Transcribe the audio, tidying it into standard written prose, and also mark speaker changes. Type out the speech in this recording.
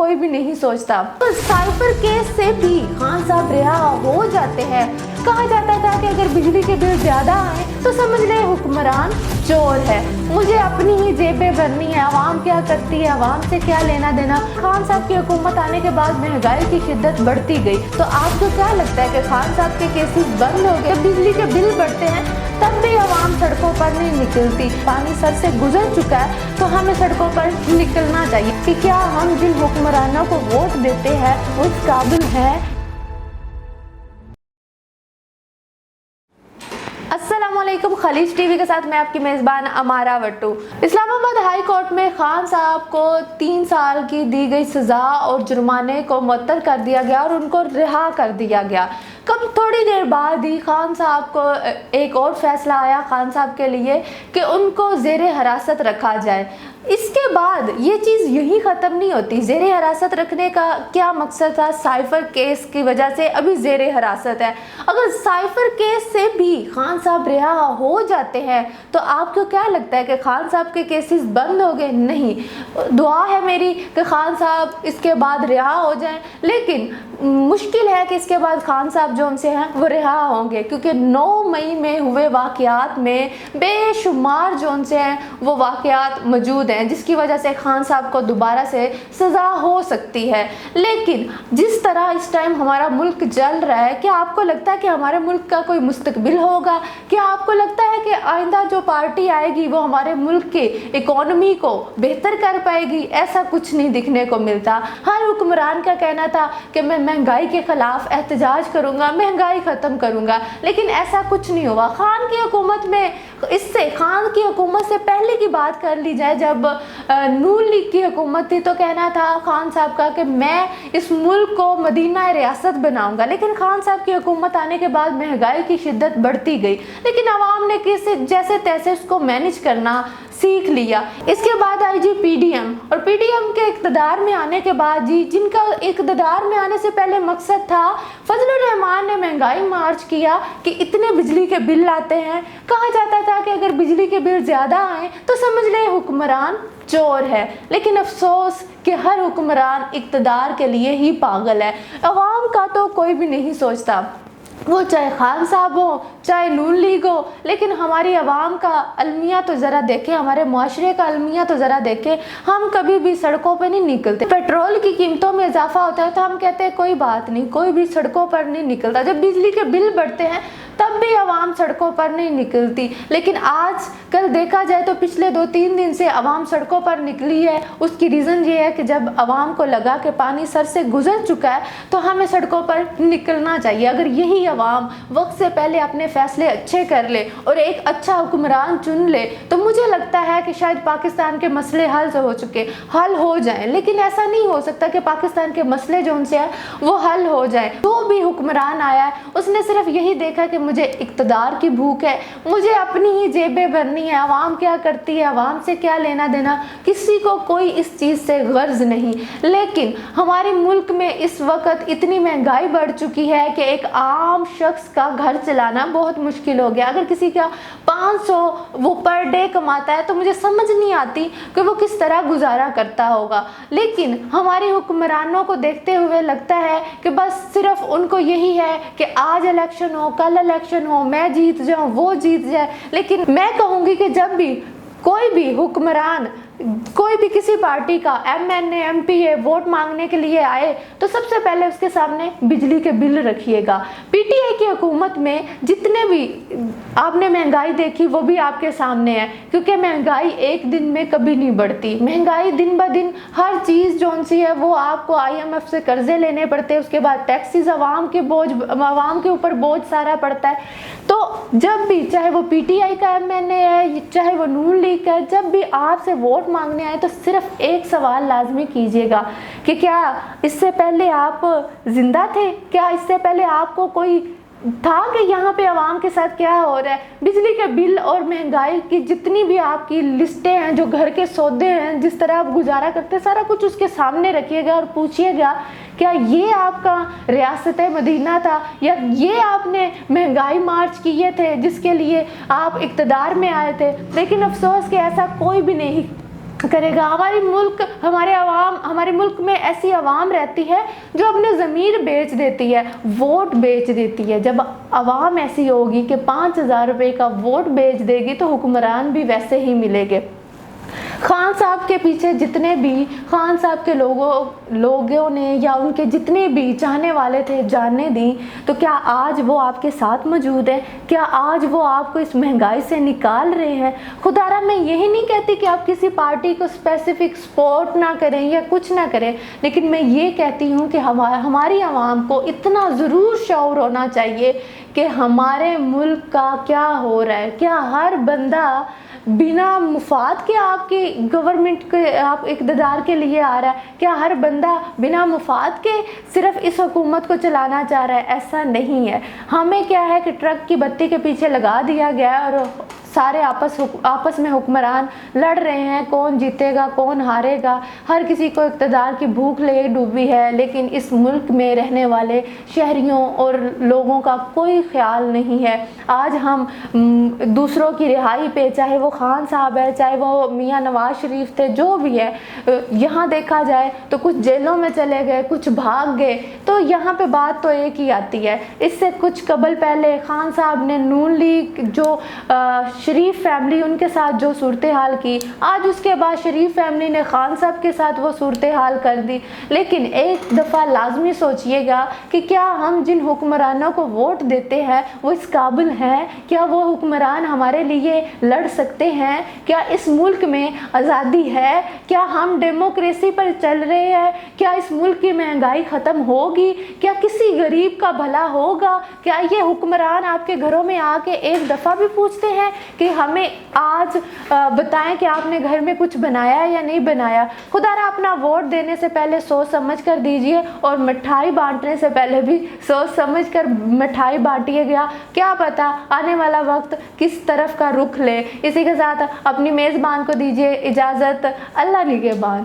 Speaker 1: कोई भी नहीं सोचता। तो साइफर केस से भी खान साहब रिहा हो जाते हैं। कहा जाता था कि अगर बिजली के बिल ज़्यादा आए तो समझ ले हुक्मरान चोर है, मुझे अपनी ही जेबें भरनी है, आवाम क्या करती है, आवाम से क्या लेना देना। खान साहब की हुकूमत आने के बाद महंगाई की शिद्दत बढ़ती गई। तो आपको क्या लगता है कि खान साहब के केसेस बंद हो गए, बिजली के बिल बढ़ते हैं तब भी आवाम सड़कों पर नहीं निकलती? पानी सर से गुजर चुका है तो हमें सड़कों पर निकलना चाहिए कि क्या हम जिन हुक्मरानों को वोट देते हैं उस काबिल है। अस्सलामुअलैकुम, खलीज टीवी के साथ मैं आपकी मेज़बान अमारा वट्टू। इस्लामाबाद हाई कोर्ट में खान साहब को 3 साल की दी गई सज़ा और जुर्माने को मुअत्तल कर दिया गया और उनको रिहा कर दिया गया। कब थोड़ी देर बाद ही खान साहब को एक और फैसला आया खान साहब के लिए कि उनको ज़ेरे हिरासत रखा जाए। इसके बाद ये चीज़ यही ख़त्म नहीं होती। ज़ेरे हिरासत रखने का क्या मकसद था? साइफर केस की वजह से अभी ज़ेरे हिरासत है। अगर साइफर केस से भी खान साहब रिहा हो जाते हैं तो आपको क्या लगता है कि खान साहब के केसेस बंद हो गए? नहीं, दुआ है मेरी कि खान साहब इसके बाद रिहा हो जाएं, लेकिन मुश्किल है कि इसके बाद खान साहब जो उनसे हैं वो रिहा होंगे, क्योंकि 9 मई में हुए वाक़यात में बेशुमार जो उनसे हैं वो वाक़यात मौजूद हैं जिसकी वजह से खान साहब को दोबारा से सज़ा हो सकती है। लेकिन जिस तरह इस टाइम हमारा मुल्क चल रहा है, क्या आपको लगता है कि हमारे मुल्क का कोई मुस्तकबिल होगा? क्या आपको लगता है कि आइंदा जो पार्टी आएगी वो हमारे मुल्क के इकोनॉमी को बेहतर कर पाएगी? ऐसा कुछ नहीं दिखने को मिलता। हर हुक्मरान का कहना था कि मैं महंगाई के ख़िलाफ़ एहतजाज करूँगा, महंगाई ख़त्म करूँगा, लेकिन ऐसा कुछ नहीं हुआ। खान की हुकूमत में खान की हुकूमत से पहले की बात कर ली जाए, जब नून लीग की हुकूमत थी तो कहना था खान साहब का कि मैं इस मुल्क को मदीना रियासत बनाऊंगा, लेकिन खान साहब की हुकूमत आने के बाद महंगाई की शिद्दत बढ़ती गई, लेकिन आवाम ने कैसे जैसे तैसे उसको मैनेज करना सीख लिया। इसके बाद आई जी पीडीएम, और पीडीएम के इक़्तिदार में आने के बाद जी जिनका इक़्तिदार में आने से पहले मकसद था, फजलुर रहमान ने महंगाई मार्च किया कि इतने बिजली के बिल आते हैं। कहा जाता था कि अगर बिजली के बिल ज़्यादा आए तो समझ ले हुक्मरान चोर है, लेकिन अफसोस कि हर हुक्मरान इक़्तिदार के लिए ही पागल है। अवाम का तो कोई भी नहीं सोचता, वो चाहे खान साहब हो चाहे नून लीग हो, लेकिन हमारी आवाम का अलमिया तो ज़रा देखें, हमारे मुआशरे का अलमिया तो ज़रा देखें। हम कभी भी सड़कों पे नहीं निकलते। पेट्रोल की कीमतों में इजाफा होता है तो हम कहते हैं कोई बात नहीं, कोई भी सड़कों पर नहीं निकलता। जब बिजली के बिल बढ़ते हैं तब भी आवाम सड़कों पर नहीं निकलती, लेकिन आज कल देखा जाए तो पिछले 2-3 दिन से आवाम सड़कों पर निकली है। उसकी रीज़न ये है कि जब आवाम को लगा कि पानी सर से गुजर चुका है तो हमें सड़कों पर निकलना चाहिए। अगर यही आवाम वक्त से पहले अपने फैसले अच्छे कर ले और एक अच्छा हुक्मरान चुन ले तो मुझे लगता है कि शायद पाकिस्तान के मसले हल हो जाएं। लेकिन ऐसा नहीं हो सकता कि पाकिस्तान के मसले जो उनसे है वो हल हो जाए। जो भी हुक्मरान आया है उसने सिर्फ यही देखा कि मुझे इक़्तिदार की भूख है, मुझे अपनी ही जेबें भरनी है, आवाम क्या करती है, आवाम से क्या लेना देना, किसी को कोई इस चीज़ से गर्ज नहीं। लेकिन हमारे मुल्क में इस वक्त इतनी महंगाई बढ़ चुकी है कि एक आम शख्स का घर चलाना बहुत मुश्किल हो गया। अगर किसी का 500 वो पर डे कमाता है तो मुझे समझ नहीं आती कि वो किस तरह गुजारा करता होगा। लेकिन हमारे हुक्मरानों को देखते हुए लगता है कि बस सिर्फ उनको यही है कि आज इलेक्शन हो, कल इलेक्शन हो, मैं जीत जाऊं, वो जीत जाए। लेकिन मैं कहूँगी कि जब भी कोई भी हुक्मरान कोई भी किसी पार्टी का MNA MPA वोट मांगने के लिए आए तो सबसे पहले उसके सामने बिजली के बिल रखिएगा। PTI की हुकूमत में जितने भी आपने महंगाई देखी वो भी आपके सामने है, क्योंकि महंगाई एक दिन में कभी नहीं बढ़ती। महंगाई दिन ब दिन हर चीज़ जो सी है वो आपको IMF से कर्जे लेने पड़ते हैं, उसके बाद टैक्सेस आवाम के ऊपर बोझ सारा पड़ता है। तो जब भी चाहे वो PTI का MNA है चाहे वो नून लीग का है, जब भी आपसे वोट मांगने आए तो सिर्फ एक सवाल लाजमी कीजिएगा कि क्या इससे पहले आप जिंदा थे, क्या इससे पहले आपको कोई था कि यहाँ पे आवाम के साथ क्या हो रहा है। बिजली के बिल और महंगाई की जितनी भी आपकी लिस्टें हैं, जो घर के सौदे हैं, जिस तरह आप गुजारा करते हैं, सारा कुछ उसके सामने रखिएगा और पूछिएगा क्या ये आपका रियासत मदीना था, या ये आपने महंगाई मार्च किए थे जिसके लिए आप इक़्तिदार में आए थे। लेकिन अफसोस कि ऐसा कोई भी नहीं کرے گا؟ ہمارے ملک میں ایسی عوام رہتی ہے جو اپنے ضمیر بیچ دیتی ہے، ووٹ بیچ دیتی ہے۔ جب عوام ایسی ہوگی کہ 5,000 روپے کا ووٹ بیچ دے گی تو حکمران بھی ویسے ہی ملے گے۔ خان صاحب کے پیچھے جتنے بھی خان صاحب کے لوگوں نے یا ان کے جتنے بھی چاہنے والے تھے جاننے دی، تو کیا آج وہ آپ کے ساتھ موجود ہیں؟ کیا آج وہ آپ کو اس مہنگائی سے نکال رہے ہیں؟ خدا را میں یہی نہیں کہتی کہ آپ کسی پارٹی کو اسپیسیفک سپورٹ نہ کریں یا کچھ نہ کریں، لیکن میں یہ کہتی ہوں کہ ہماری عوام کو اتنا ضرور شعور ہونا چاہیے کہ ہمارے ملک کا کیا ہو رہا ہے۔ کیا ہر بندہ بنا مفاد کے آپ کی گورنمنٹ کے آپ اقتدار کے لیے آ رہا ہے؟ کیا ہر بندہ بنا مفاد کے صرف اس حکومت کو چلانا چاہ رہا ہے؟ ایسا نہیں ہے۔ ہمیں کیا ہے کہ ٹرک کی بتی کے پیچھے لگا دیا گیا ہے اور سارے آپس میں حکمران لڑ رہے ہیں، کون جیتے گا کون ہارے گا، ہر کسی کو اقتدار کی بھوک لے ڈوبی ہے، لیکن اس ملک میں رہنے والے شہریوں اور لوگوں کا کوئی خیال نہیں ہے۔ آج ہم دوسروں کی رہائی پہ، چاہے وہ خان صاحب ہے، چاہے وہ میاں نواز شریف تھے، جو بھی ہے، یہاں دیکھا جائے تو کچھ جیلوں میں چلے گئے، کچھ بھاگ گئے، تو یہاں پہ بات تو ایک ہی آتی ہے۔ اس سے کچھ قبل پہلے خان صاحب نے نون لیگ جو شریف فیملی ان کے ساتھ جو صورتحال کی، آج اس کے بعد شریف فیملی نے خان صاحب کے ساتھ وہ صورتحال کر دی۔ لیکن ایک دفعہ لازمی سوچئے گا کہ کیا ہم جن حکمرانوں کو ووٹ دیتے ہیں وہ اس قابل ہیں؟ کیا وہ حکمران ہمارے لیے لڑ سکتے ہیں؟ کیا اس ملک میں آزادی ہے؟ کیا ہم ڈیموکریسی پر چل رہے ہیں؟ کیا اس ملک کی مہنگائی ختم ہوگی؟ کیا کسی غریب کا بھلا ہوگا؟ کیا یہ حکمران آپ کے گھروں میں آ کے ایک دفعہ بھی پوچھتے ہیں کہ ہمیں آج بتائیں کہ آپ نے گھر میں کچھ بنایا یا نہیں بنایا؟ خدا را اپنا ووٹ دینے سے پہلے سوچ سمجھ کر دیجئے، اور مٹھائی بانٹنے سے پہلے بھی سوچ سمجھ کر مٹھائی بانٹیے گا۔ کیا پتا آنے والا وقت کس طرف کا رخ لے۔ اسی کے ساتھ اپنی میزبان کو دیجئے اجازت۔ اللہ نگہبان۔